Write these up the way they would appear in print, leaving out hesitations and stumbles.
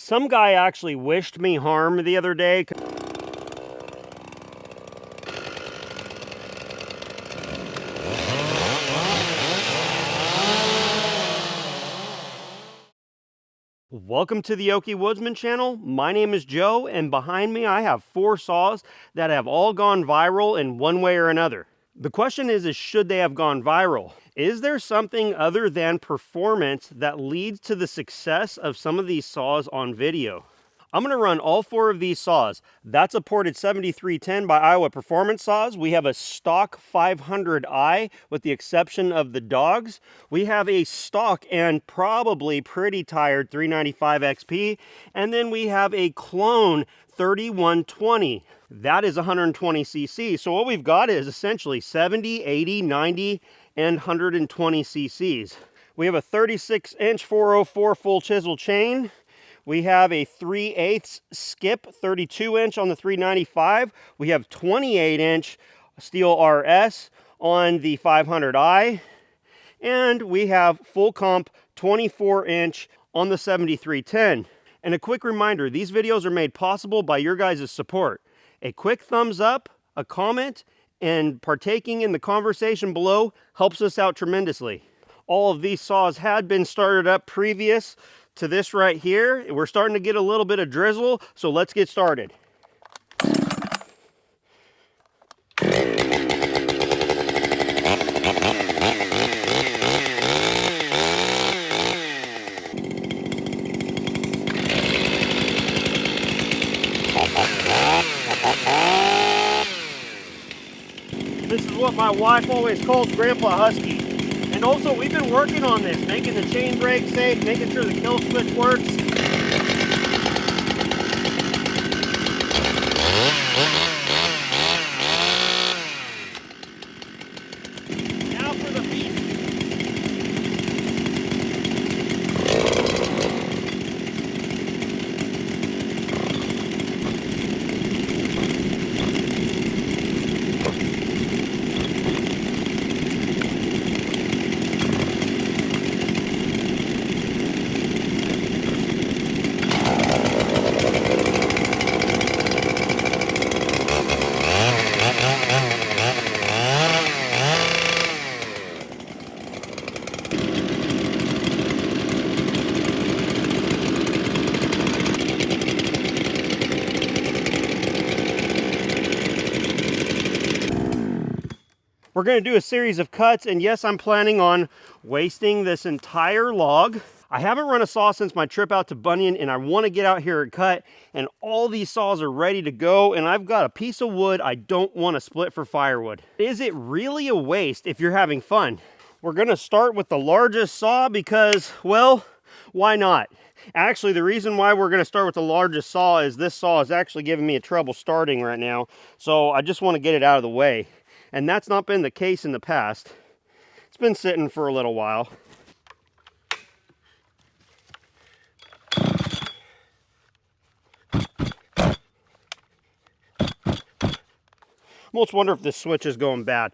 Some guy actually wished me harm the other day. Welcome to the Okie Woodsman channel. My name is Joe, and behind me I have 4 saws that have all gone viral in one way or another. The question is should they have gone viral? Is there something other than performance that leads to the success of some of these saws on video? I'm going to run all 4 of these saws. That's a ported 7310 by Iowa Performance Saws. We have a stock 500i with the exception of the dogs. We have a stock and probably pretty tired 395 XP. And then we have a clone 3120. That is 120 cc. So what we've got is essentially 70, 80, 90, and 120 cc's. We have a 36-inch 404 full chisel chain. We have a 3/8 skip 32-inch on the 395. We have 28-inch Stihl RS on the 500i. And we have full comp 24-inch on the 7310. And a quick reminder, these videos are made possible by your guys' support. A quick thumbs up, a comment, and partaking in the conversation below helps us out tremendously. All of these saws had been started up previous to this right here. We're starting to get a little bit of drizzle, so let's get started. This is what my wife always calls Grandpa Husky. And also, we've been working on this, making the chain brake safe, making sure the kill switch works. Now for the beat. We're going to do a series of cuts, and yes, I'm planning on wasting this entire log. I haven't run a saw since my trip out to Bunyan, and I want to get out here and cut, and all these saws are ready to go, and I've got a piece of wood I don't want to split for firewood. Is it really a waste if you're having fun? We're going to start with the largest saw because, well, why not? Actually, the reason why we're going to start with the largest saw is this saw is actually giving me a trouble starting right now, so I just want to get it out of the way. And that's not been the case in the past. It's been sitting for a little while. I almost wonder if this switch is going bad.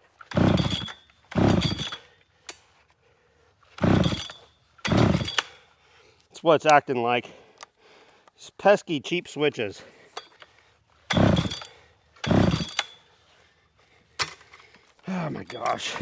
That's what it's acting like. These pesky cheap switches. Oh my gosh.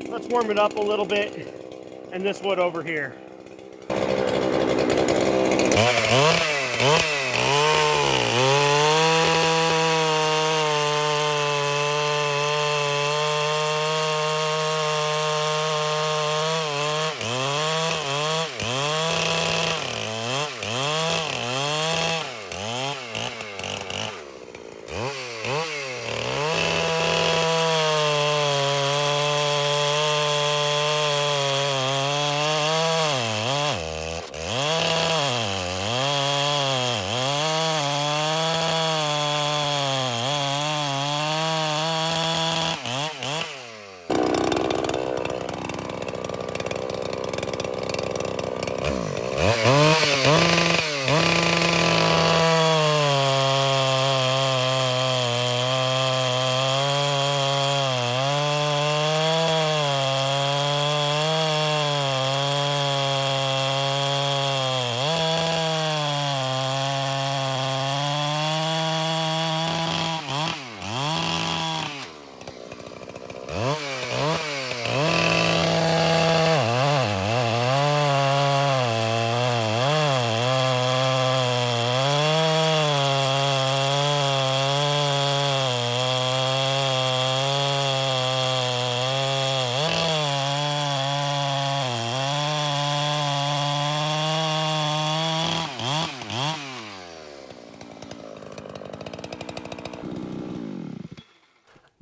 Let's warm it up a little bit, and this wood over here.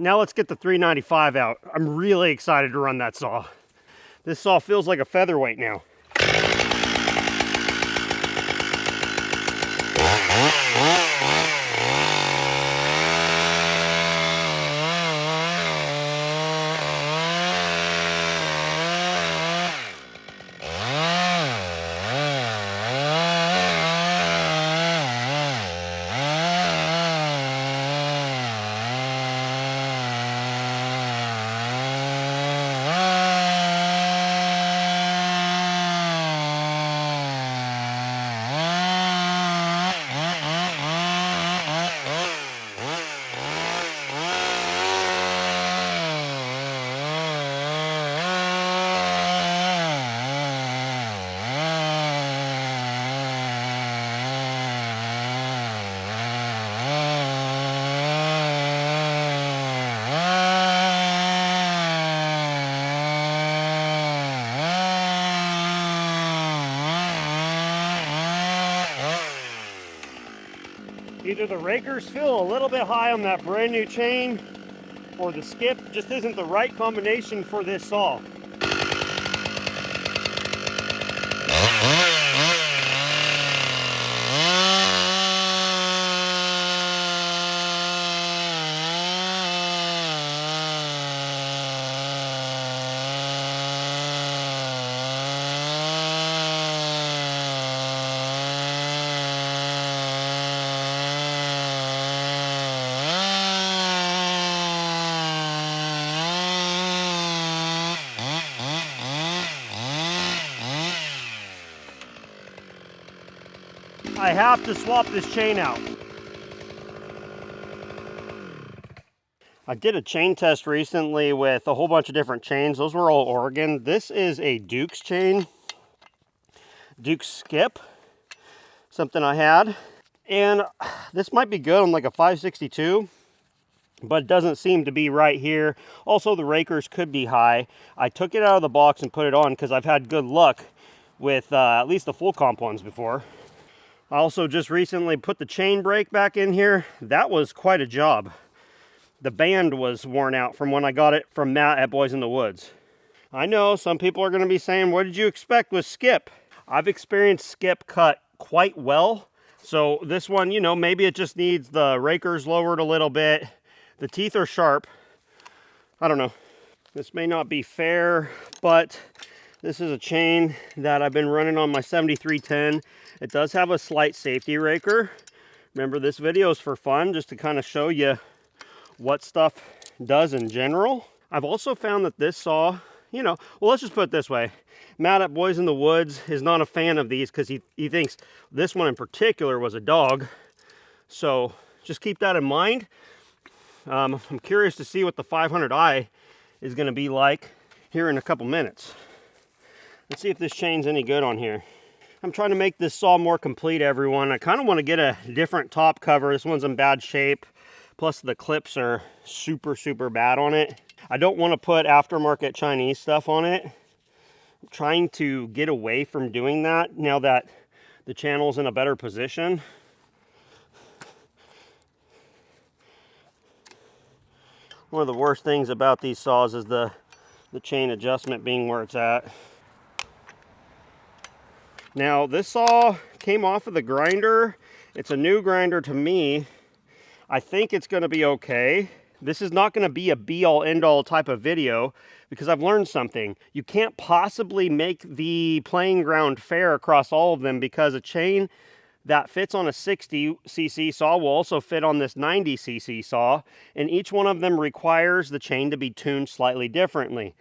Now let's get the 395 out. I'm really excited to run that saw. This saw feels like a featherweight now. Either the rakers feel a little bit high on that brand new chain, or the skip just isn't the right combination for this saw. I have to swap this chain out. I did a chain test recently with a whole bunch of different chains. Those were all Oregon. This is a Duke's chain, Duke's skip, something I had. And this might be good on like a 562, but it doesn't seem to be right here. Also, the rakers could be high. I took it out of the box and put it on because I've had good luck with at least the full comp ones before. I also just recently put the chain brake back in here. That was quite a job. The band was worn out from when I got it from Matt at Boys in the Woods. I know some people are going to be saying, what did you expect with skip? I've experienced skip cut quite well. So this one, you know, maybe it just needs the rakers lowered a little bit. The teeth are sharp. I don't know. This may not be fair, but this is a chain that I've been running on my 7310. It does have a slight safety raker. Remember, this video is for fun, just to kind of show you what stuff does in general. I've also found that this saw, you know, well, let's just put it this way. Matt at Boys in the Woods is not a fan of these because he thinks this one in particular was a dog. So just keep that in mind. I'm curious to see what the 500i is going to be like here in a couple minutes. Let's see if this chain's any good on here. I'm trying to make this saw more complete, everyone. I kind of want to get a different top cover. This one's in bad shape. Plus the clips are super, super bad on it. I don't want to put aftermarket Chinese stuff on it. I'm trying to get away from doing that now that the channel's in a better position. One of the worst things about these saws is the chain adjustment being where it's at. Now, this saw came off of the grinder. It's a new grinder to me. I think it's going to be okay. This is not going to be a be-all, end-all type of video because I've learned something. You can't possibly make the playing ground fair across all of them because a chain that fits on a 60cc saw will also fit on this 90cc saw, and each one of them requires the chain to be tuned slightly differently.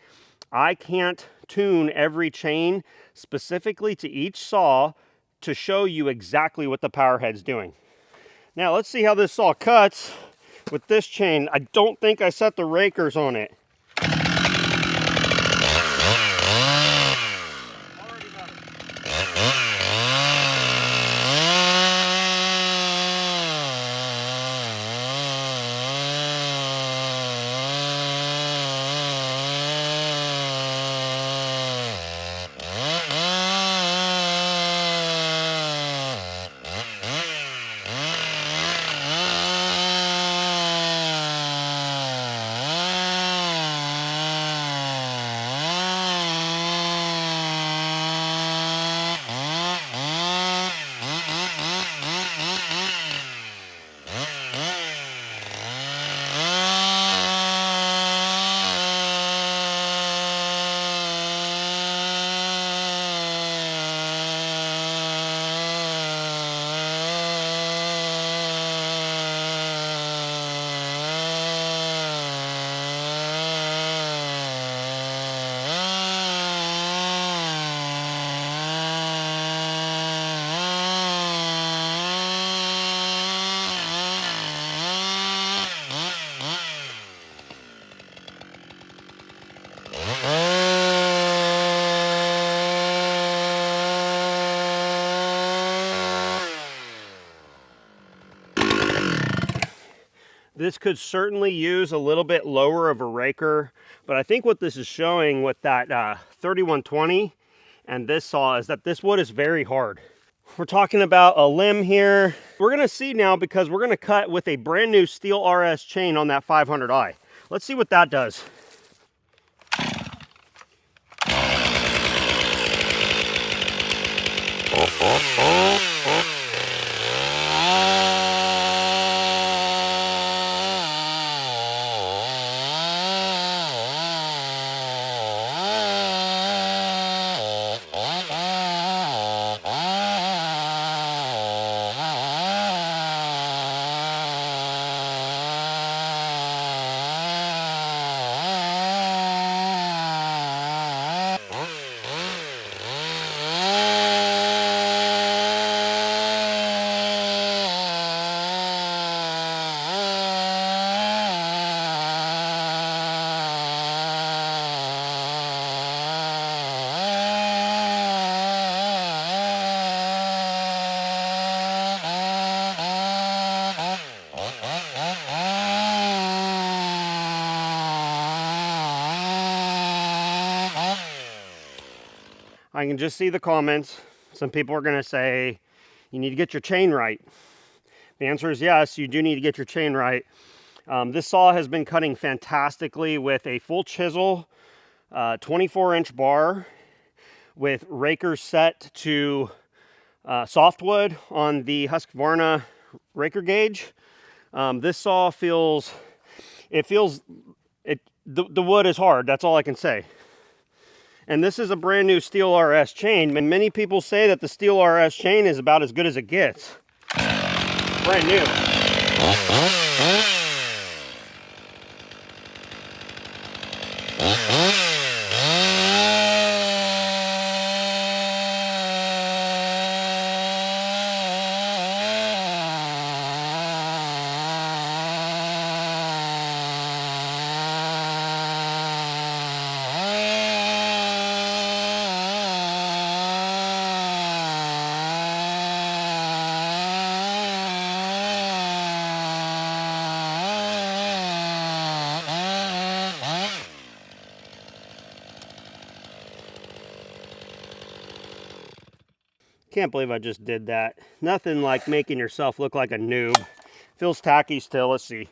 I can't tune every chain specifically to each saw to show you exactly what the power head's doing. Now let's see how this saw cuts with this chain. I don't think I set the rakers on it. This could certainly use a little bit lower of a raker, but I think what this is showing with that 3120 and this saw is that this wood is very hard. We're talking about a limb here. We're gonna see now, because we're gonna cut with a brand new Stihl RS chain on that 500i. Let's see what that does. I can just see the comments. Some people are going to say, you need to get your chain right. The answer is yes, you do need to get your chain right. This saw has been cutting fantastically with a full chisel, 24-inch bar with rakers set to softwood on the Husqvarna raker gauge. This saw feels, the wood is hard, that's all I can say. And this is a brand new Stihl RS chain, and many people say that the Stihl RS chain is about as good as it gets. Brand new. Can't believe I just did that. Nothing like making yourself look like a noob. Feels tacky still. Let's see.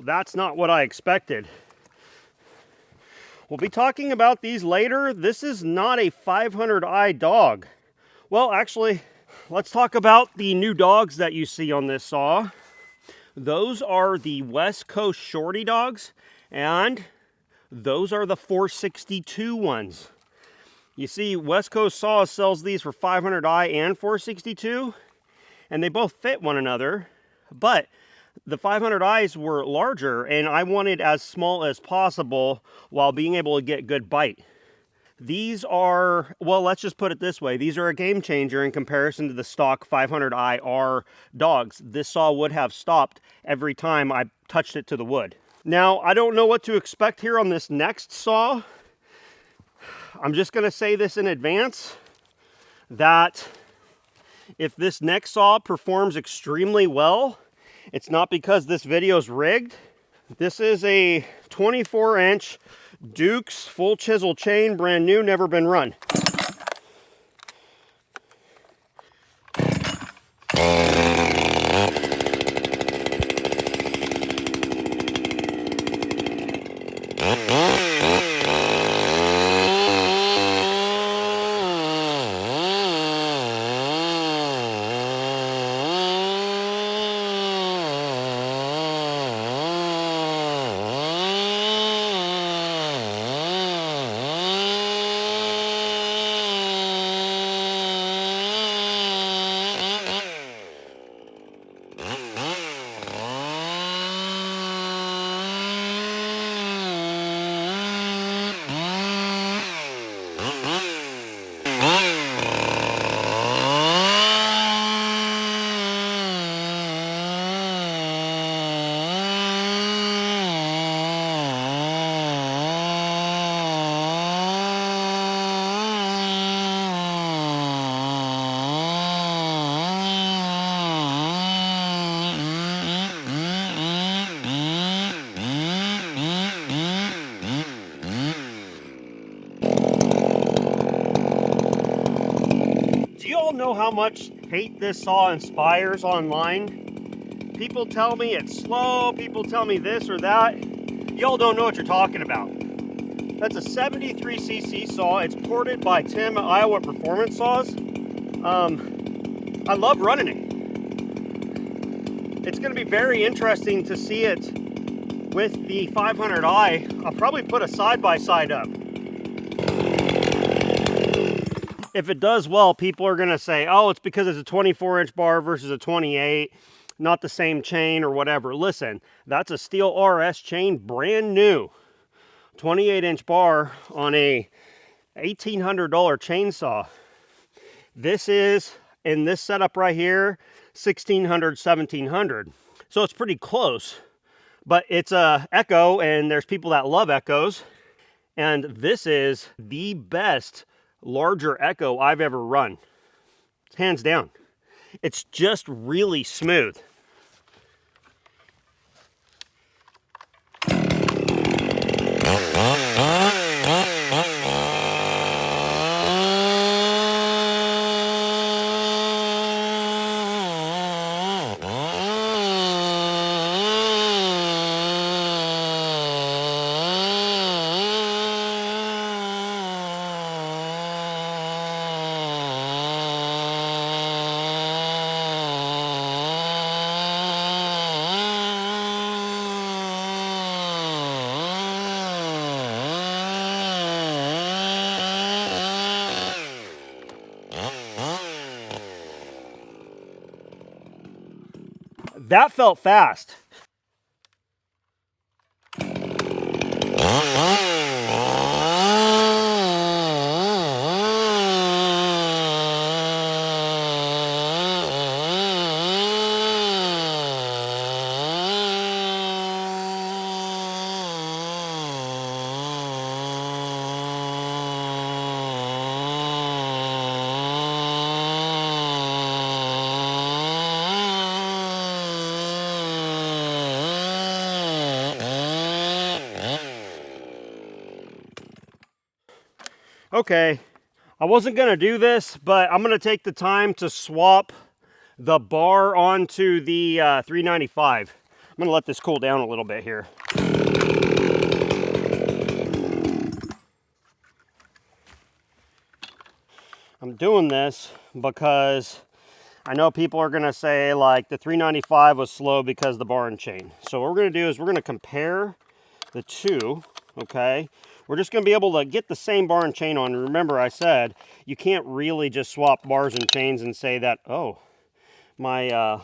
That's not what I expected. We'll be talking about these later. This is not a 500i dog. Well, actually, let's talk about the new dogs that you see on this saw. Those are the West Coast Shorty dogs, and those are the 462 ones. You see, West Coast Saw sells these for 500i and 462, and they both fit one another, but the 500i's were larger, and I wanted as small as possible while being able to get good bite. These are, well, let's just put it this way. These are a game changer in comparison to the stock 500i dogs. This saw would have stopped every time I touched it to the wood. Now, I don't know what to expect here on this next saw. I'm just going to say this in advance, that if this next saw performs extremely well, it's not because this video is rigged. This is a 24-inch Duke's full chisel chain, brand new, never been run. much hate this saw inspires online. People tell me it's slow, people tell me this or that. Y'all don't know what you're talking about. That's a 73cc saw. It's ported by Tim at Iowa Performance Saws. I love running it. It's going to be very interesting to see it with the 500i. I'll probably put a side-by-side up. If it does well, people are going to say, oh, it's because it's a 24-inch bar versus a 28, not the same chain or whatever. Listen, that's a Stihl RS chain, brand new. 28-inch bar on a $1,800 chainsaw. This is, in this setup right here, $1,600, $1,700. So it's pretty close, but it's a Echo, and there's people that love Echoes. And this is the best larger Echo I've ever run. Hands down. It's just really smooth. That felt fast. Okay, I wasn't gonna do this, but I'm gonna take the time to swap the bar onto the 395. I'm gonna let this cool down a little bit here. I'm doing this because I know people are gonna say like the 395 was slow because of the bar and chain. So what we're gonna do is we're gonna compare the two, okay? We're just going to be able to get the same bar and chain on. Remember, I said you can't really just swap bars and chains and say that, oh, my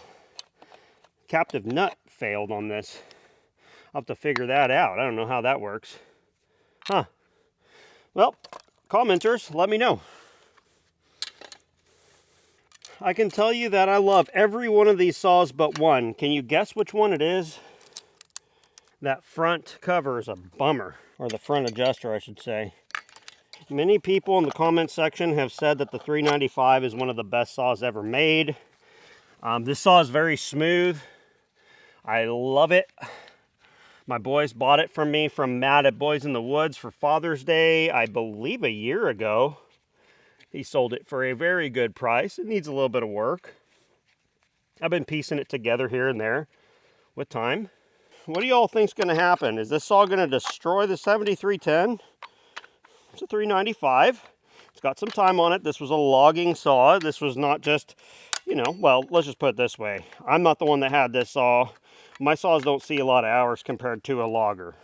captive nut failed on this. I'll have to figure that out. I don't know how that works. Huh. Well, commenters, let me know. I can tell you that I love every one of these saws but one. Can you guess which one it is? That front cover is a bummer. Or the front adjuster, I should say. Many people in the comment section have said that the 395 is one of the best saws ever made. This saw is very smooth. I love it. My boys bought it from me from Matt at Boys in the Woods for Father's Day, I believe a year ago. He sold it for a very good price. It needs a little bit of work. I've been piecing it together here and there with time. What do y'all think's going to happen? Is this saw going to destroy the 7310? It's a 395. It's got some time on it. This was a logging saw. This was not just, you know, well, let's just put it this way. I'm not the one that had this saw. My saws don't see a lot of hours compared to a logger,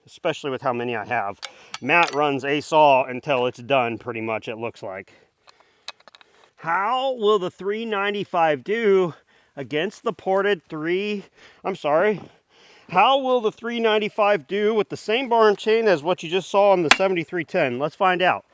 especially with how many I have. Matt runs a saw until it's done, pretty much, it looks like. How will the 395 do against the ported how will the 395 do with the same bar and chain as what you just saw on the 7310? Let's find out.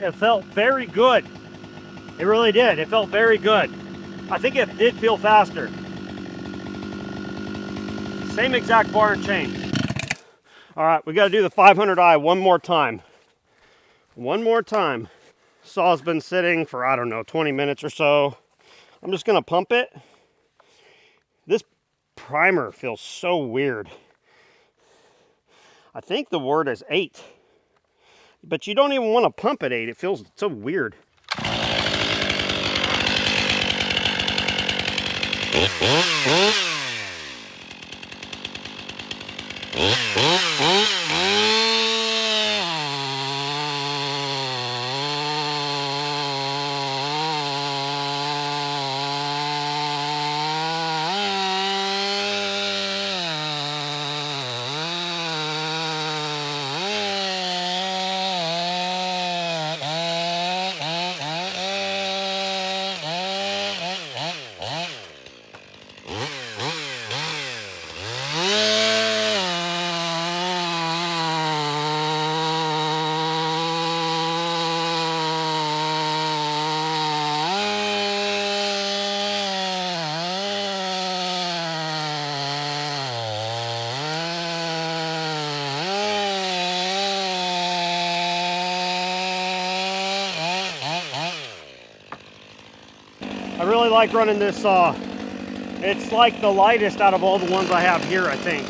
It felt very good. It really did. It felt very good. I think it did feel faster. Same exact bar and chain. All right, we got to do the 500i one more time. One more time. Saw's been sitting for, I don't know, 20 minutes or so. I'm just gonna pump it. This primer feels so weird. I think the word is 8. But you don't even want to pump at 8. It feels so weird. I really like running this saw. It's like the lightest out of all the ones I have here, I think.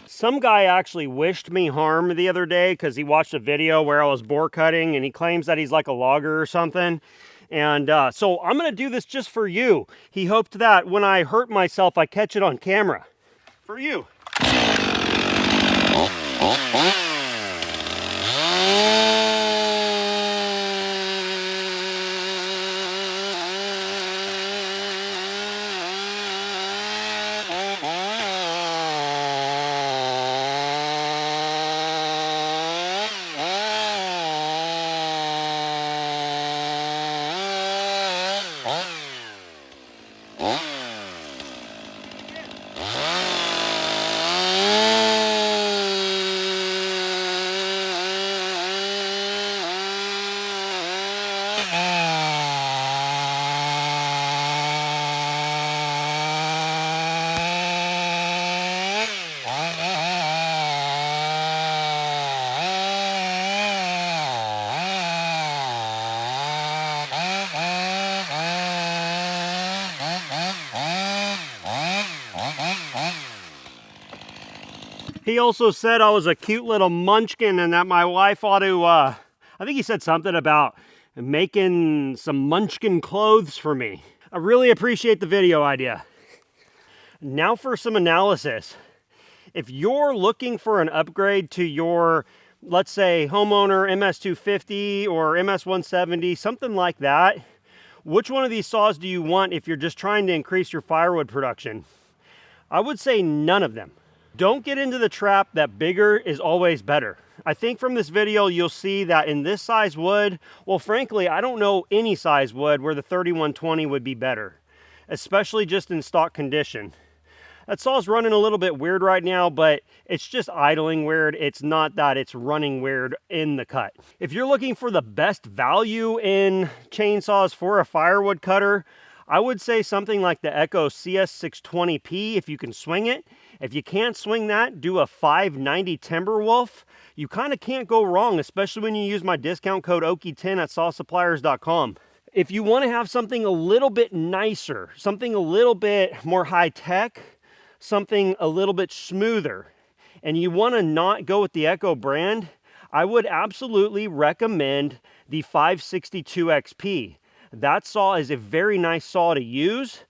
Some guy actually wished me harm the other day because he watched a video where I was bore cutting, and he claims that he's like a logger or something. And so I'm going to do this just for you. He hoped that when I hurt myself, I catch it on camera. For you. He also said I was a cute little munchkin and that my wife ought to, I think he said something about making some munchkin clothes for me. I really appreciate the video idea. Now for some analysis. If you're looking for an upgrade to your, let's say, homeowner MS250 or MS170, something like that, which one of these saws do you want if you're just trying to increase your firewood production? I would say none of them. Don't get into the trap that bigger is always better. I think from this video you'll see that in this size wood, well frankly I don't know any size wood where the 3120 would be better, especially just in stock condition. That saw's running a little bit weird right now, but it's just idling weird. It's not that it's running weird in the cut. If you're looking for the best value in chainsaws for a firewood cutter, I would say something like the Echo CS620P if you can swing it. If you can't swing that, do a 590 Timberwolf. You kind of can't go wrong, especially when you use my discount code OKI10 at sawsuppliers.com. If you want to have something a little bit nicer, something a little bit more high tech, something a little bit smoother, and you want to not go with the Echo brand, I would absolutely recommend the 562 XP. That saw is a very nice saw to use.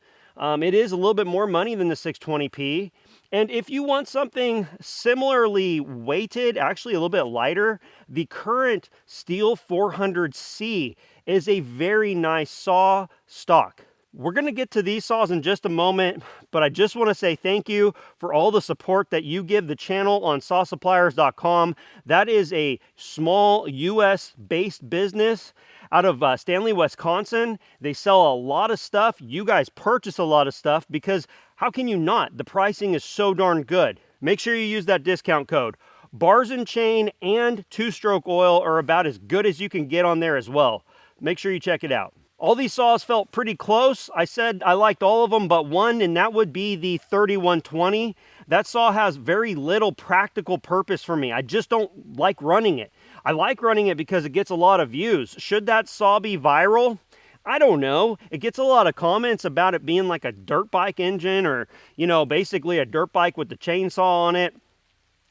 It is a little bit more money than the 620p. And if you want something similarly weighted, actually a little bit lighter, the current Stihl 400C is a very nice saw stock. We're going to get to these saws in just a moment, but I just want to say thank you for all the support that you give the channel on sawsuppliers.com. That is a small US-based business out of Stanley, Wisconsin. They sell a lot of stuff. You guys purchase a lot of stuff because how can you not? The pricing is so darn good. Make sure you use that discount code. Bars and chain and two-stroke oil are about as good as you can get on there as well. Make sure you check it out. All these saws felt pretty close. I said I liked all of them but one, and that would be the 3120. That saw has very little practical purpose for me. I just don't like running it. I like running it because it gets a lot of views. Should that saw be viral? I don't know. It gets a lot of comments about it being like a dirt bike engine or, you know, basically a dirt bike with the chainsaw on it.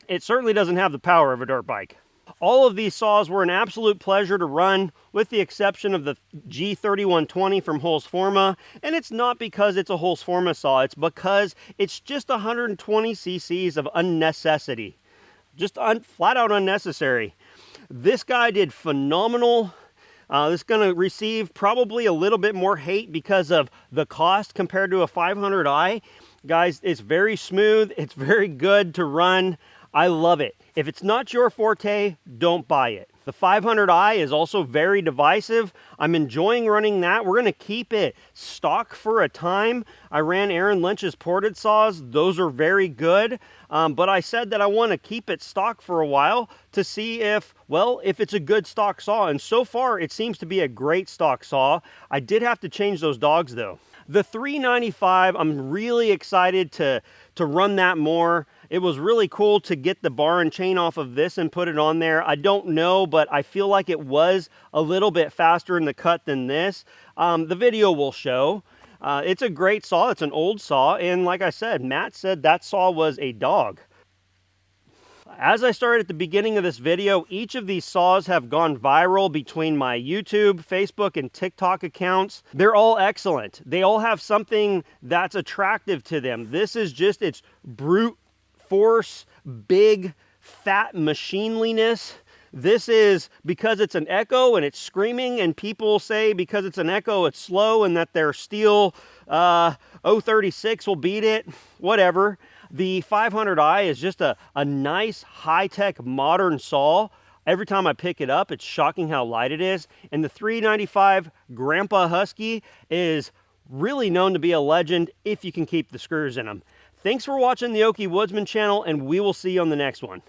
It certainly doesn't have the power of a dirt bike. All of these saws were an absolute pleasure to run, with the exception of the G3120 from Husqvarna. And it's not because it's a Husqvarna saw, it's because it's just 120 cc's of unnecessity. Just flat out unnecessary. This guy did phenomenal. This is going to receive probably a little bit more hate because of the cost compared to a 500i. Guys, it's very smooth. It's very good to run. I love it. If it's not your forte, don't buy it. The 500i is also very divisive. I'm enjoying running that. We're going to keep it stock for a time. I ran Aaron Lynch's ported saws. Those are very good. But I said that I want to keep it stock for a while to see if it's a good stock saw. And so far, it seems to be a great stock saw. I did have to change those dogs though. The 395, I'm really excited to run that more. It was really cool to get the bar and chain off of this and put it on there. I don't know, but I feel like it was a little bit faster in the cut than this. The video will show. It's a great saw. It's an old saw. And like I said, Matt said that saw was a dog. As I started at the beginning of this video, each of these saws have gone viral between my YouTube, Facebook, and TikTok accounts. They're all excellent. They all have something that's attractive to them. This is just its brute force, big, fat machineliness. This is because it's an Echo and it's screaming, and people say because it's an Echo it's slow and that their Stihl 036 will beat it. Whatever. The 500i is just a nice high-tech modern saw. Every time I pick it up, it's shocking how light it is. And the 395 Grandpa Husky is really known to be a legend if you can keep the screws in them. Thanks for watching the Okie Woodsman channel, and we will see you on the next one.